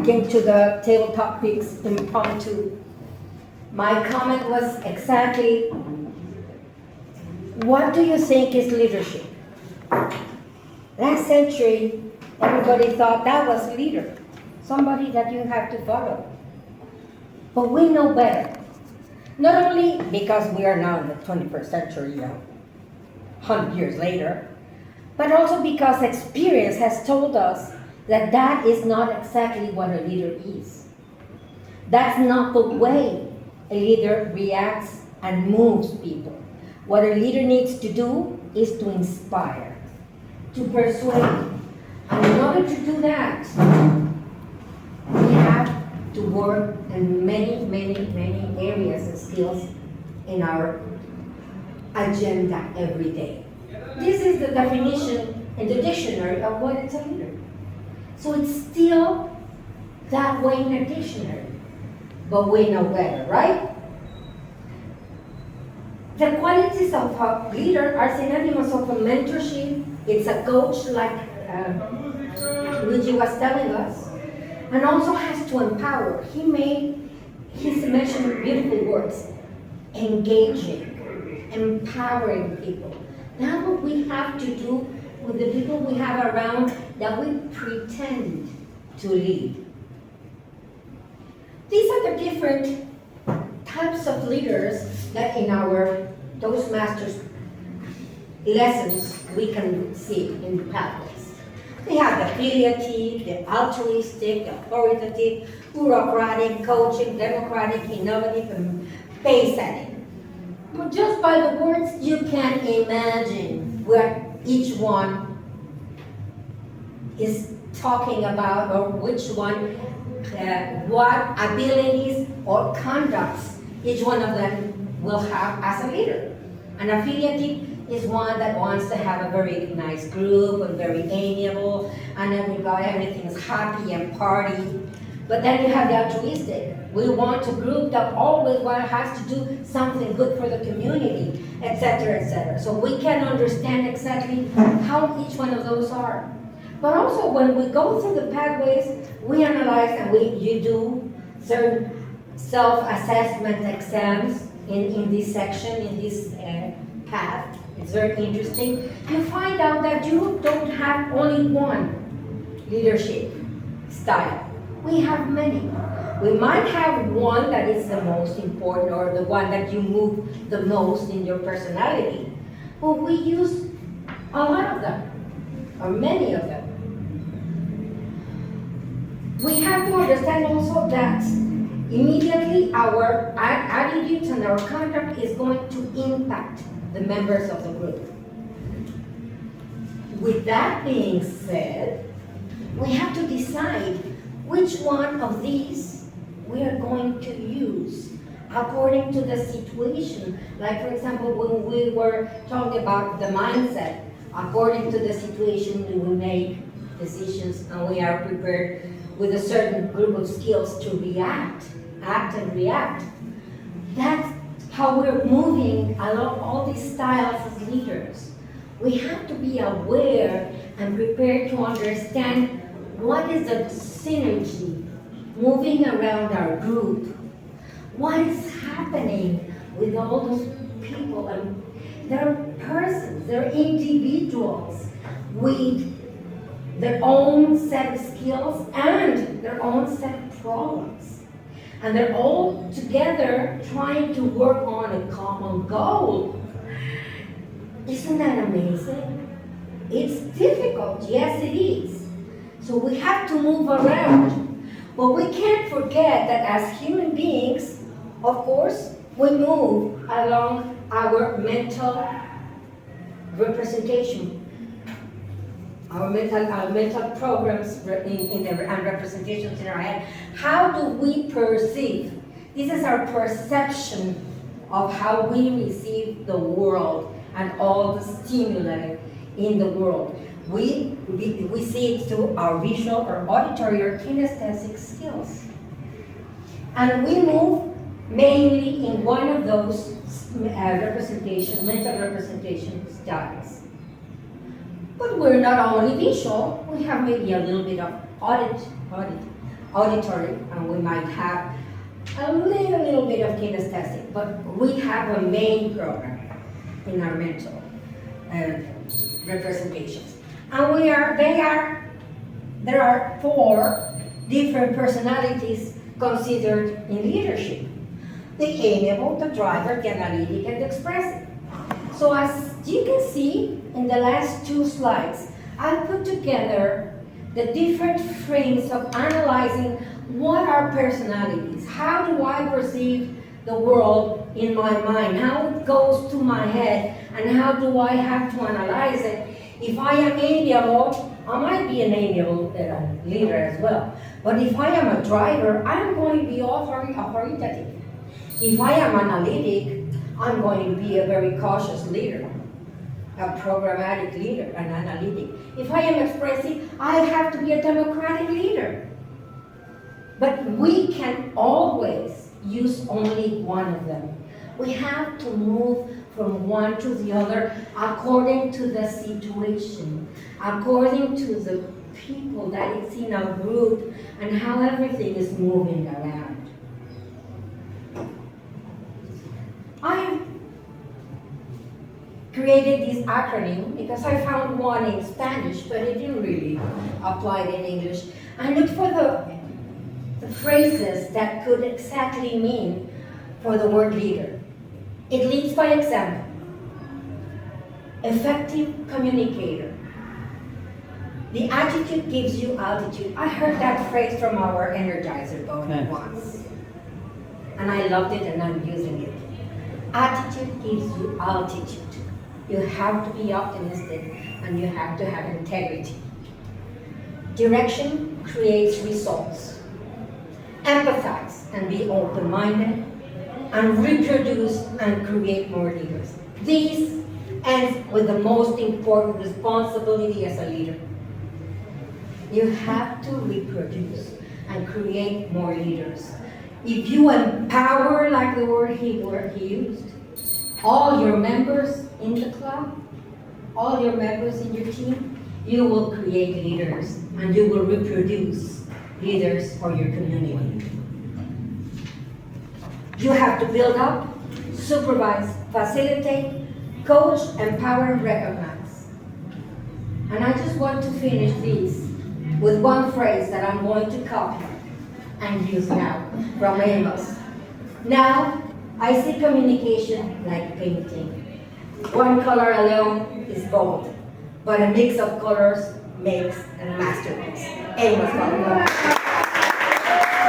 came to the table topics impromptu. My comment was exactly, what do you think is leadership? Last century, everybody thought that was leader, somebody that you have to follow. But we know better. Not only because we are now in the 21st century, 100 years later, but also because experience has told us that that is not exactly what a leader is. That's not the way a leader reacts and moves people. What a leader needs to do is to inspire, to persuade. And in order to do that, we have to work in many, many, many areas and skills in our agenda every day. This is the definition in the dictionary of what is a leader. So it's still that way in a dictionary, but we know better, right? The qualities of a leader are synonymous of a mentorship. It's a coach, like Luigi was telling us, and also has to empower. He mentioned beautiful words: engaging, empowering people. That's what we have to do with the people we have around that we pretend to lead. These are the different types of leaders that in our Toastmasters lessons we can see in the pathways. We have the affiliative, the altruistic, the authoritative, bureaucratic, coaching, democratic, innovative, and pace-setting. But just by the words, you can imagine where each one is talking about, or which one, what abilities or conducts each one of them will have as a leader. An affiliative is one that wants to have a very nice group and very amiable, and everything's happy and party. But then you have the altruistic. We want a group that always has to do something good for the community, etc., etc. So we can understand exactly how each one of those are. But also when we go through the pathways, we analyze and you do certain self-assessment exams in this section, in this path. It's very interesting. You find out that you don't have only one leadership style. We have many. We might have one that is the most important, or the one that you move the most in your personality, but we use a lot of them, or many of them. We have to understand also that immediately our attitudes and our conduct is going to impact the members of the group. With that being said, we have to decide which one of these we are going to use according to the situation. Like, for example, when we were talking about the mindset, according to the situation, we will make decisions, and we are prepared with a certain group of skills to act and react. That's how we're moving along all these styles as leaders. We have to be aware and prepared to understand what is the synergy moving around our group. What is happening with all those people? And they're persons, they're individuals with their own set of skills and their own set of problems. And they're all together trying to work on a common goal. Isn't that amazing? It's difficult, yes it is. So we have to move around. But we can't forget that as human beings, of course, we move along our mental representation, our mental programs and representations in our head. How do we perceive? This is our perception of how we receive the world and all the stimuli in the world. We see it through our visual or auditory or kinesthetic skills. And we move mainly in one of those mental representation styles. But we're not only visual, we have maybe a little bit of auditory, and we might have a little bit of kinesthetic, but we have a main program in our mental representations. And there are 4 different personalities considered in leadership. The amiable, the driver, the analytic, and the expressive. So as you can see in the last 2 slides, I put together the different frames of analyzing what are personalities, how do I perceive the world in my mind, how it goes to my head, and how do I have to analyze it. If I am amiable, I might be an amiable leader as well. But if I am a driver, I'm going to be authoritative. If I am analytic, I'm going to be a very cautious leader, a programmatic leader, an analytic. If I am expressive, I have to be a democratic leader. But we can always use only one of them. We have to move from one to the other according to the situation, according to the people that is in our group, and how everything is moving around. I created this acronym because I found one in Spanish, but it didn't really apply it in English. I looked for the phrases that could exactly mean for the word leader. It leads by example. Effective communicator. The attitude gives you altitude. I heard that phrase from our Energizer Bunny once. And I loved it, and I'm using it. Attitude gives you altitude. You have to be optimistic, and you have to have integrity. Direction creates results. Empathize and be open-minded, and reproduce and create more leaders. These ends with the most important responsibility as a leader. You have to reproduce and create more leaders. If you empower, like the word he used, all your members in the club, all your members in your team, you will create leaders, and you will reproduce leaders for your community. You have to build up, supervise, facilitate, coach, empower, and recognize. And I just want to finish this with one phrase that I'm going to copy and use now from Amos. Now, I see communication like painting. One color alone is bold, but a mix of colors makes a masterpiece. Amos.